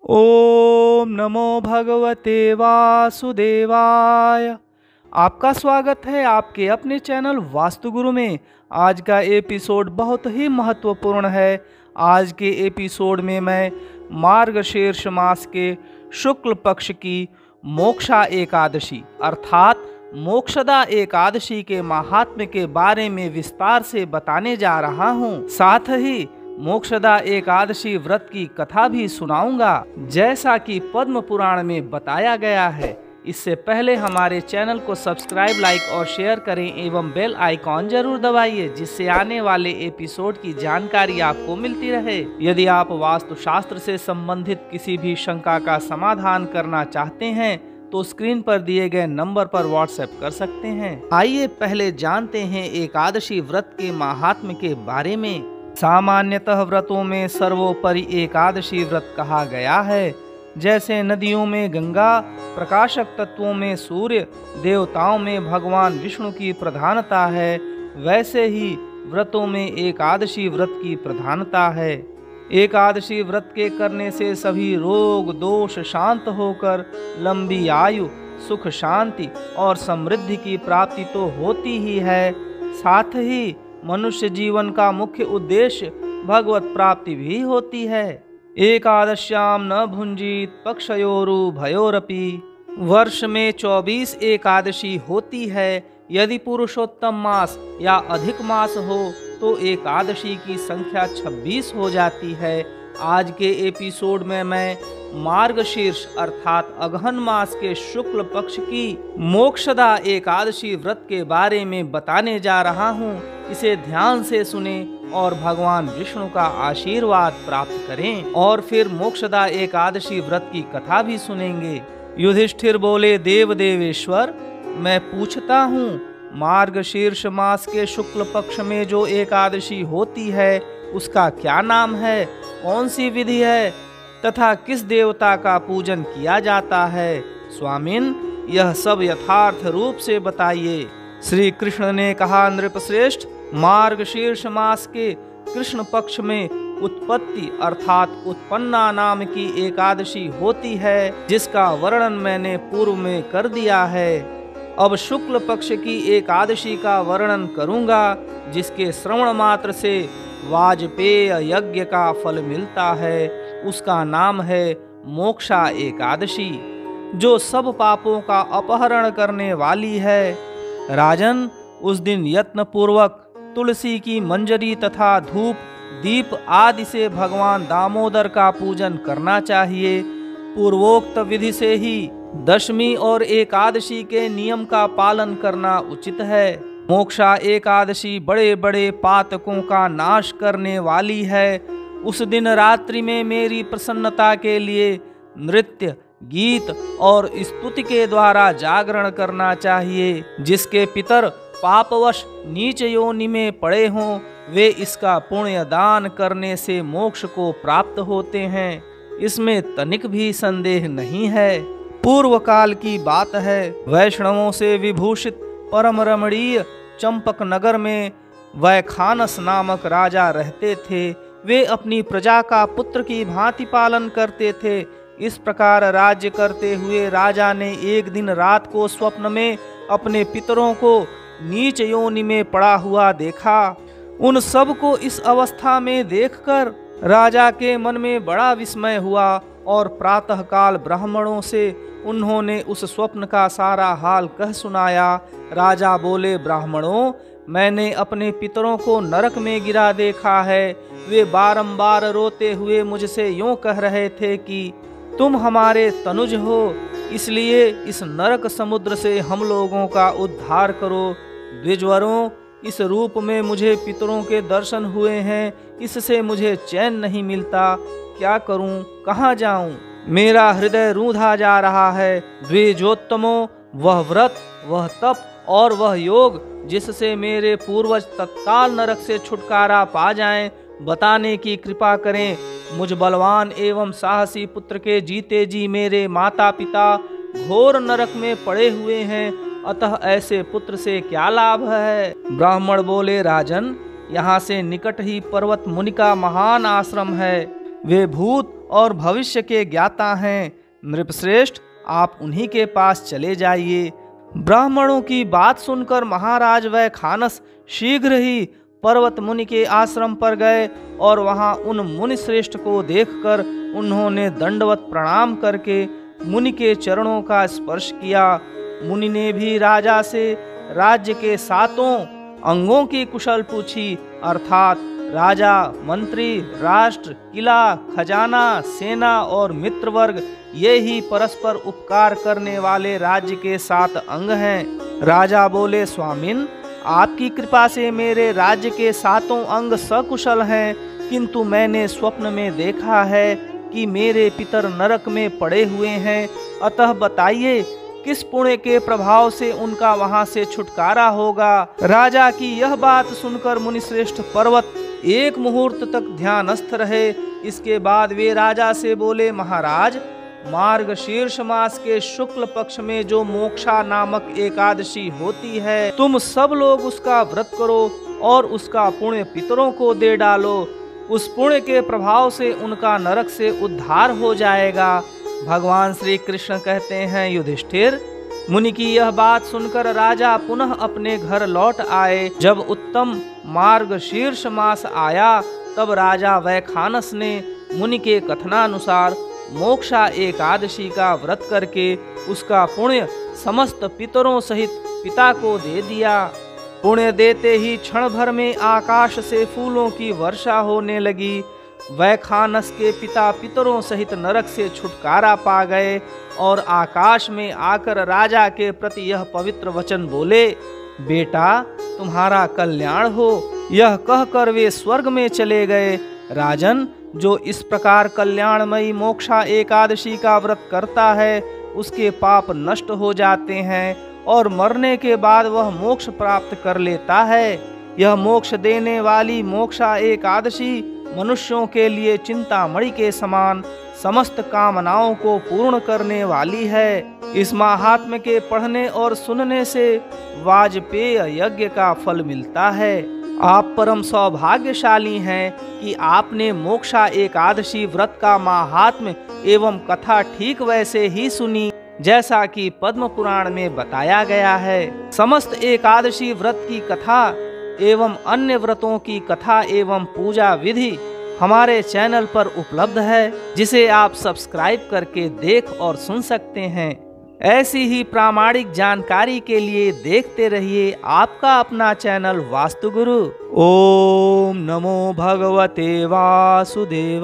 ओम नमो भगवते वासुदेवाय। आपका स्वागत है आपके अपने चैनल वास्तुगुरु में। आज का एपिसोड बहुत ही महत्वपूर्ण है। आज के एपिसोड में मैं मार्गशीर्ष मास के शुक्ल पक्ष की मोक्षा एकादशी अर्थात मोक्षदा एकादशी के महात्म्य के बारे में विस्तार से बताने जा रहा हूँ। साथ ही मोक्षदा एकादशी व्रत की कथा भी सुनाऊंगा, जैसा कि पद्म पुराण में बताया गया है। इससे पहले हमारे चैनल को सब्सक्राइब, लाइक और शेयर करें एवं बेल आइकॉन जरूर दबाइए, जिससे आने वाले एपिसोड की जानकारी आपको मिलती रहे। यदि आप वास्तुशास्त्र से संबंधित किसी भी शंका का समाधान करना चाहते हैं तो स्क्रीन पर दिए गए नंबर पर व्हाट्सएप कर सकते हैं। आइए पहले जानते हैं एकादशी व्रत के महात्म्य के बारे में। सामान्यतः व्रतों में सर्वोपरि एकादशी व्रत कहा गया है। जैसे नदियों में गंगा, प्रकाशक तत्वों में सूर्य, देवताओं में भगवान विष्णु की प्रधानता है, वैसे ही व्रतों में एकादशी व्रत की प्रधानता है। एकादशी व्रत के करने से सभी रोग दोष शांत होकर लंबी आयु, सुख, शांति और समृद्धि की प्राप्ति तो होती ही है, साथ ही मनुष्य जीवन का मुख्य उद्देश्य भगवत प्राप्ति भी होती है। एकादश्याम न भुंजीत पक्षयोरु भयोरपि। वर्ष में 24 एकादशी होती है। यदि पुरुषोत्तम मास या अधिक मास हो तो एकादशी की संख्या 26 हो जाती है। आज के एपिसोड में मैं मार्गशीर्ष अर्थात अगहन मास के शुक्ल पक्ष की मोक्षदा एकादशी व्रत के बारे में बताने जा रहा हूँ। इसे ध्यान से सुने और भगवान विष्णु का आशीर्वाद प्राप्त करें। और फिर मोक्षदा एकादशी व्रत की कथा भी सुनेंगे। युधिष्ठिर बोले, देव देवेश्वर, मैं पूछता हूँ, मार्गशीर्ष मास के शुक्ल पक्ष में जो एकादशी होती है उसका क्या नाम है, कौन सी विधि है तथा किस देवता का पूजन किया जाता है? स्वामिन, यह सब यथार्थ रूप से बताइए। श्री कृष्ण ने कहा, नृपश्रेष्ठ, मार्गशीर्ष मास के कृष्ण पक्ष में उत्पत्ति अर्थात उत्पन्ना नाम की एकादशी होती है, जिसका वर्णन मैंने पूर्व में कर दिया है। अब शुक्ल पक्ष की एकादशी का वर्णन करूंगा, जिसके श्रवण मात्र से वाजपेय यज्ञ का फल मिलता है। उसका नाम है मोक्षा एकादशी, जो सब पापों का अपहरण करने वाली है। राजन, उस दिन यत्न पूर्वक तुलसी की मंजरी तथा धूप, दीप आदि से भगवान दामोदर का पूजन करना चाहिए। पूर्वोक्त विधि से ही दशमी और एकादशी के नियम का पालन करना उचित है। मोक्षा एकादशी बड़े बड़े पातकों का नाश करने वाली है। उस दिन रात्रि में मेरी प्रसन्नता के लिए नृत्य, गीत और स्तुति के द्वारा जागरण करना चाहिए। जिसके पितर पापवश नीच योनि में पड़े हों, वे इसका पुण्य दान करने से मोक्ष को प्राप्त होते हैं। इसमें तनिक भी संदेह नहीं है। पूर्व काल की बात है। वैष्णवों से विभूषित परम रमणीय चंपक नगर में वैखानस नामक राजा रहते थे। वे अपनी प्रजा का पुत्र की भांति पालन करते थे। इस प्रकार राज्य करते हुए राजा ने एक दिन रात को स्वप्न में अपने पितरों को नीच योनि में पड़ा हुआ देखा। उन सब को इस अवस्था में देखकर राजा के मन में बड़ा विस्मय हुआ और प्रातःकाल ब्राह्मणों से उन्होंने उस स्वप्न का सारा हाल कह सुनाया। राजा बोले, ब्राह्मणों, मैंने अपने पितरों को नरक में गिरा देखा है। वे बारंबार रोते हुए मुझसे यूं कह रहे थे कि तुम हमारे तनुज हो, इसलिए इस नरक समुद्र से हम लोगों का उद्धार करो। द्विजवरों, इस रूप में मुझे पितरों के दर्शन हुए हैं, इससे मुझे चैन नहीं मिलता। क्या करूं, कहाँ जाऊं? मेरा हृदय रूंधा जा रहा है। द्विजोत्तमों, वह व्रत, वह तप और वह योग जिससे मेरे पूर्वज तत्काल नरक से छुटकारा पा जाएं, बताने की कृपा करें। मुझ बलवान एवं साहसी पुत्र के जीते जी मेरे माता पिता घोर नरक में पड़े हुए हैं, अतः ऐसे पुत्र से क्या लाभ है? ब्राह्मण बोले, राजन, यहाँ से निकट ही पर्वत मुनि का महान आश्रम है। वे भूत और भविष्य के ज्ञाता हैं। नृपश्रेष्ठ, आप उन्हीं के पास चले जाइए। ब्राह्मणों की बात सुनकर महाराज वैखानस शीघ्र ही पर्वत मुनि के आश्रम पर गए और वहां उन मुनि श्रेष्ठ को देखकर उन्होंने दंडवत प्रणाम करके मुनि के चरणों का स्पर्श किया। मुनि ने भी राजा से राज्य के 7 अंगों की कुशल पूछी, अर्थात राजा, मंत्री, राष्ट्र, किला, खजाना, सेना और मित्र वर्ग, ये ही परस्पर उपकार करने वाले राज्य के 7 अंग हैं। राजा बोले, स्वामिन, आपकी कृपा से मेरे राज्य के 7 अंग सकुशल हैं, किंतु मैंने स्वप्न में देखा है कि मेरे पितर नरक में पड़े हुए हैं। अतः बताइए, किस पुण्य के प्रभाव से उनका वहां से छुटकारा होगा। राजा की यह बात सुनकर मुनिश्रेष्ठ पर्वत एक मुहूर्त तक ध्यानस्थ रहे। इसके बाद वे राजा से बोले, महाराज, मार्गशीर्ष मास के शुक्ल पक्ष में जो मोक्षा नामक एकादशी होती है, तुम सब लोग उसका व्रत करो और उसका पुण्य पितरों को दे डालो। उस पुण्य के प्रभाव से उनका नरक से उद्धार हो जाएगा। भगवान श्री कृष्ण कहते हैं, युधिष्ठिर, मुनि की यह बात सुनकर राजा पुनः अपने घर लौट आए। जब उत्तम मार्गशीर्ष मास आया, तब राजा वैखानस ने मुनि के कथनानुसार मोक्षा एकादशी का व्रत करके उसका पुण्य समस्त पितरों सहित पिता को दे दिया। पुण्य देते ही क्षण भर में आकाश से फूलों की वर्षा होने लगी। वैखानस के पिता पितरों सहित नरक से छुटकारा पा गए और आकाश में आकर राजा के प्रति यह पवित्र वचन बोले, बेटा, तुम्हारा कल्याण हो। यह कहकर वे स्वर्ग में चले गए। राजन, जो इस प्रकार कल्याणमयी मोक्षा एकादशी का व्रत करता है, उसके पाप नष्ट हो जाते हैं और मरने के बाद वह मोक्ष प्राप्त कर लेता है। यह मोक्ष देने वाली मोक्षा एकादशी मनुष्यों के लिए चिंतामणि के समान समस्त कामनाओं को पूर्ण करने वाली है। इस महात्म्य के पढ़ने और सुनने से वाजपेय यज्ञ का फल मिलता है। आप परम सौभाग्यशाली हैं कि आपने मोक्षा एकादशी व्रत का महात्म्य एवं कथा ठीक वैसे ही सुनी जैसा कि पद्म पुराण में बताया गया है। समस्त एकादशी व्रत की कथा एवं अन्य व्रतों की कथा एवं पूजा विधि हमारे चैनल पर उपलब्ध है, जिसे आप सब्सक्राइब करके देख और सुन सकते हैं। ऐसी ही प्रामाणिक जानकारी के लिए देखते रहिए आपका अपना चैनल वास्तु गुरु। ओम नमो भगवते वासुदेवाय।